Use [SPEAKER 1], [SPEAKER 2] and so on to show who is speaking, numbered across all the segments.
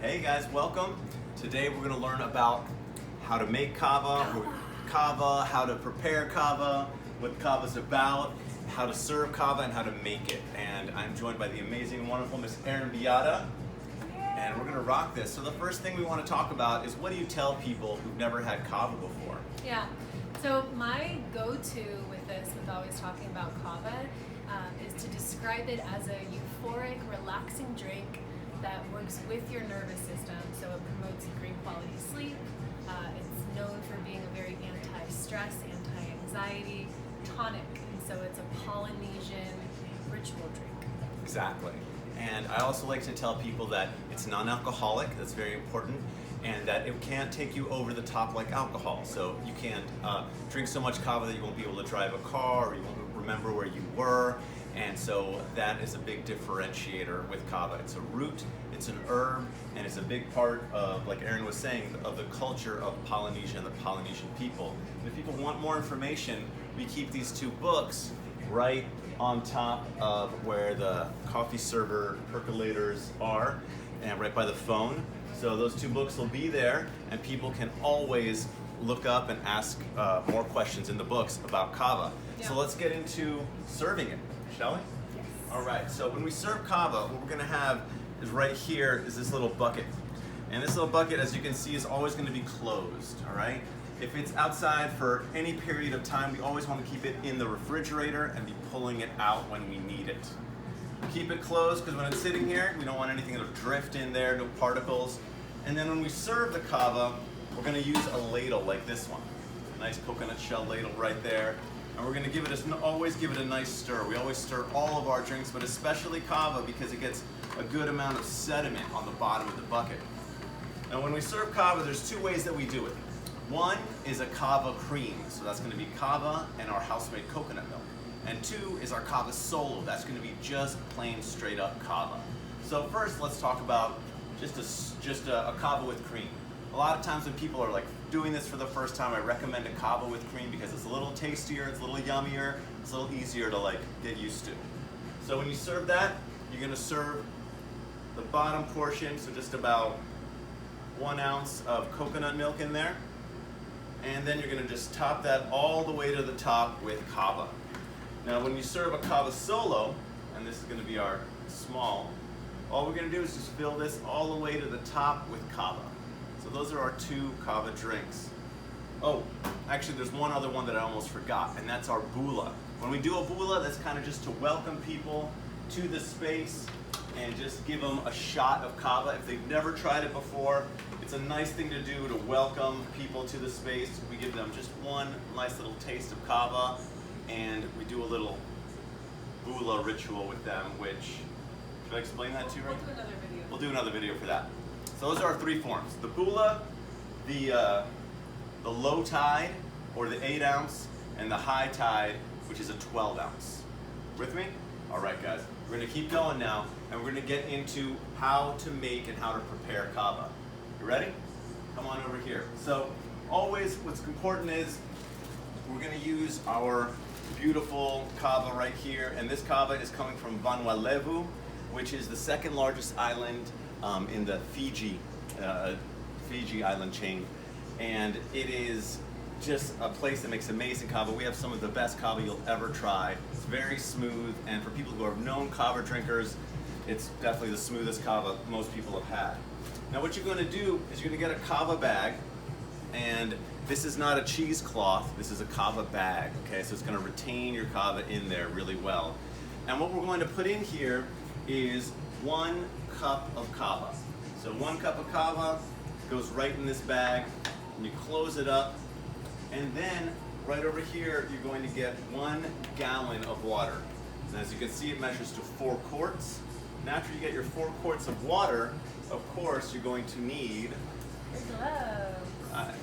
[SPEAKER 1] Hey guys, welcome. Today we're going to learn about how to make kava, how to prepare kava, what kava's about, how to serve kava, and how to make it. And I'm joined by the amazing and wonderful Miss Erin Beata, and we're going to rock this. So the first thing we want to talk about is, what do you tell people who've never had kava before?
[SPEAKER 2] Yeah, so my go-to with this, with always talking about kava, is to describe it as a euphoric, relaxing drink that works with your nervous system. So it promotes great quality sleep. It's known for being a very anti-stress, anti-anxiety tonic. And so it's a Polynesian ritual drink.
[SPEAKER 1] Exactly. And I also like to tell people that it's non-alcoholic, that's very important, and that it can't take you over the top like alcohol. So you can't drink so much kava that you won't be able to drive a car, or you won't remember where you were. And so that is a big differentiator with kava. It's a root, it's an herb, and it's a big part of, like Erin was saying, of the culture of Polynesia and the Polynesian people. And if people want more information, we keep these two books right on top of where the coffee server percolators are, and right by the phone. So those two books will be there, and people can always look up and ask more questions in the books about kava.
[SPEAKER 2] Yeah.
[SPEAKER 1] So let's get into serving it, shall we?
[SPEAKER 2] Yes.
[SPEAKER 1] All right, so when we serve kava, what we're gonna have is right here is this little bucket. And this little bucket, as you can see, is always gonna be closed, all right? If it's outside for any period of time, we always want to keep it in the refrigerator and be pulling it out when we need it. Keep it closed because when it's sitting here, we don't want anything to drift in there, no particles. And then when we serve the kava, we're going to use a ladle like this one. A nice coconut shell ladle right there. And we're going to always give it a nice stir. We always stir all of our drinks, but especially kava, because it gets a good amount of sediment on the bottom of the bucket. Now when we serve kava, there's two ways that we do it. One is a kava cream, so that's going to be kava and our house-made coconut milk. And two is our kava solo, that's going to be just plain straight up kava. So first let's talk about just a kava with cream. A lot of times when people are like doing this for the first time, I recommend a kava with cream because it's a little tastier, it's a little yummier, it's a little easier to like get used to. So when you serve that, you're going to serve the bottom portion, so just about 1 ounce of coconut milk in there. And then you're going to just top that all the way to the top with kava. Now when you serve a kava solo, and this is going to be our small, all we're going to do is just fill this all the way to the top with kava. So those are our two kava drinks. Oh, actually there's one other one that I almost forgot, and that's our bula. When we do a bula, that's kind of just to welcome people to the space and just give them a shot of kava. If they've never tried it before, it's a nice thing to do to welcome people to the space. We give them just one nice little taste of kava, and we do a little bula ritual with them, which, should I explain that to you?
[SPEAKER 2] We'll do another video.
[SPEAKER 1] We'll do another video for that. So those are our three forms. The bula, the low tide, or the 8 ounce, and the high tide, which is a 12 ounce. With me? All right, guys. We're gonna keep going now, and we're gonna get into how to make and how to prepare kava. You ready? Come on over here. So always what's important is we're going to use our beautiful kava right here, and this kava is coming from Vanuatu, which is the second largest island in the Fiji island chain, and it is just a place that makes amazing kava. We have some of the best kava you'll ever try. It's very smooth, and for people who are known kava drinkers, it's definitely the smoothest kava most people have had. Now what you're going to do is you're going to get a kava bag, and this is not a cheesecloth, this is a kava bag, okay? So it's going to retain your kava in there really well. And what we're going to put in here is 1 cup of kava. So 1 cup of kava goes right in this bag, and you close it up, and then right over here you're going to get 1 gallon of water. And as you can see, it measures to 4 quarts. And after you get your 4 quarts of water, of course, you're going to need
[SPEAKER 2] Your gloves.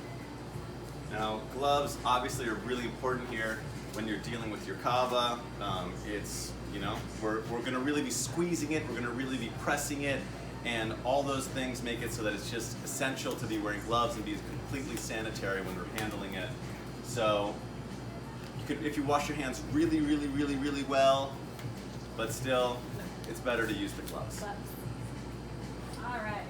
[SPEAKER 1] Now, gloves obviously are really important here when you're dealing with your kava. We're going to really be squeezing it, we're going to really be pressing it, and all those things make it so that it's just essential to be wearing gloves and be completely sanitary when we're handling it. So, if you wash your hands really, really, really, really well, but still, it's better to use the gloves.
[SPEAKER 2] All right.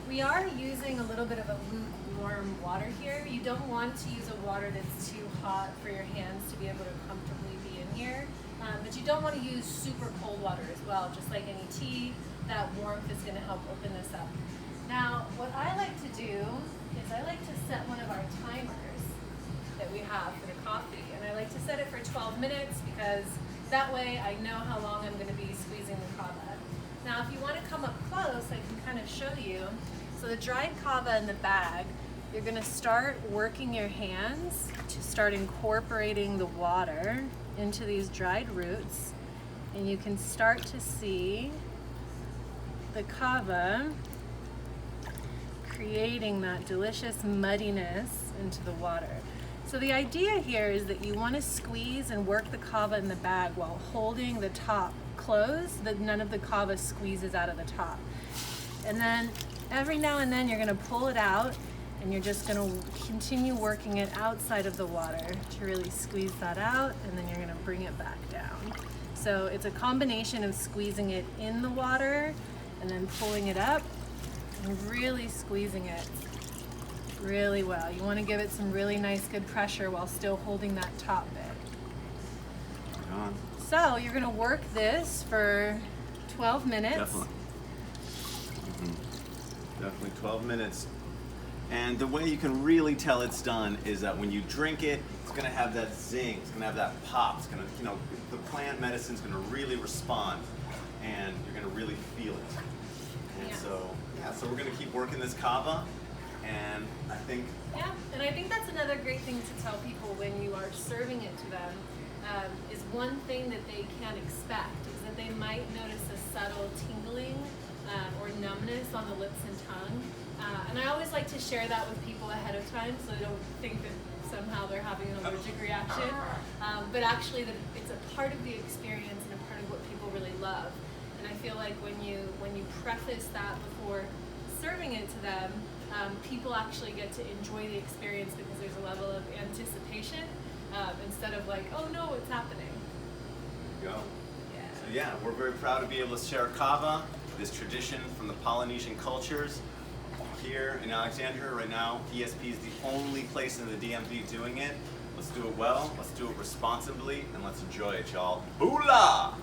[SPEAKER 2] We are using a little bit of a lukewarm water here. You don't want to use a water that's too hot for your hands to be able to comfortably be in here. But you don't want to use super cold water as well. Just like any tea, that warmth is going to help open this up. Now, what I like to do is I like to set one of our timers that we have for the coffee. And I like to set it for 12 minutes because that way I know how long I'm going to be squeezing the kava. Now, if you want to come up close, I can kind of show you. So the dried kava in the bag, you're going to start working your hands to start incorporating the water into these dried roots. And you can start to see the kava creating that delicious muddiness into the water. So the idea here is that you want to squeeze and work the kava in the bag while holding the top closed, that none of the kava squeezes out of the top. And then every now and then you're going to pull it out and you're just going to continue working it outside of the water to really squeeze that out, and then you're going to bring it back down. So it's a combination of squeezing it in the water and then pulling it up and really squeezing it really well. You want to give it some really nice good pressure while still holding that top bit. So you're going to work this for 12 minutes.
[SPEAKER 1] Definitely. Definitely 12 minutes. And the way you can really tell it's done is that when you drink it, it's going to have that zing, it's going to have that pop, it's going to, the plant medicine's going to really respond, and you're going to really feel it. And so we're going to keep working this kava, and I think...
[SPEAKER 2] Yeah, and I think that's another great thing to tell people when you are serving it to them, is one thing that they can expect is that they might notice a subtle tingling or numbness on the lips and tongue. And I always like to share that with people ahead of time so they don't think that somehow they're having an allergic reaction. But actually that it's a part of the experience and a part of what people really love. And I feel like when you preface that before serving it to them, people actually get to enjoy the experience because there's a level of anticipation instead of like, oh no, it's happening.
[SPEAKER 1] There you go.
[SPEAKER 2] Yeah.
[SPEAKER 1] So we're very proud to be able to share kava, this tradition from the Polynesian cultures. Here in Alexandria right now, ESP is the only place in the DMV doing it. Let's do it well, let's do it responsibly, and let's enjoy it, y'all. Boola!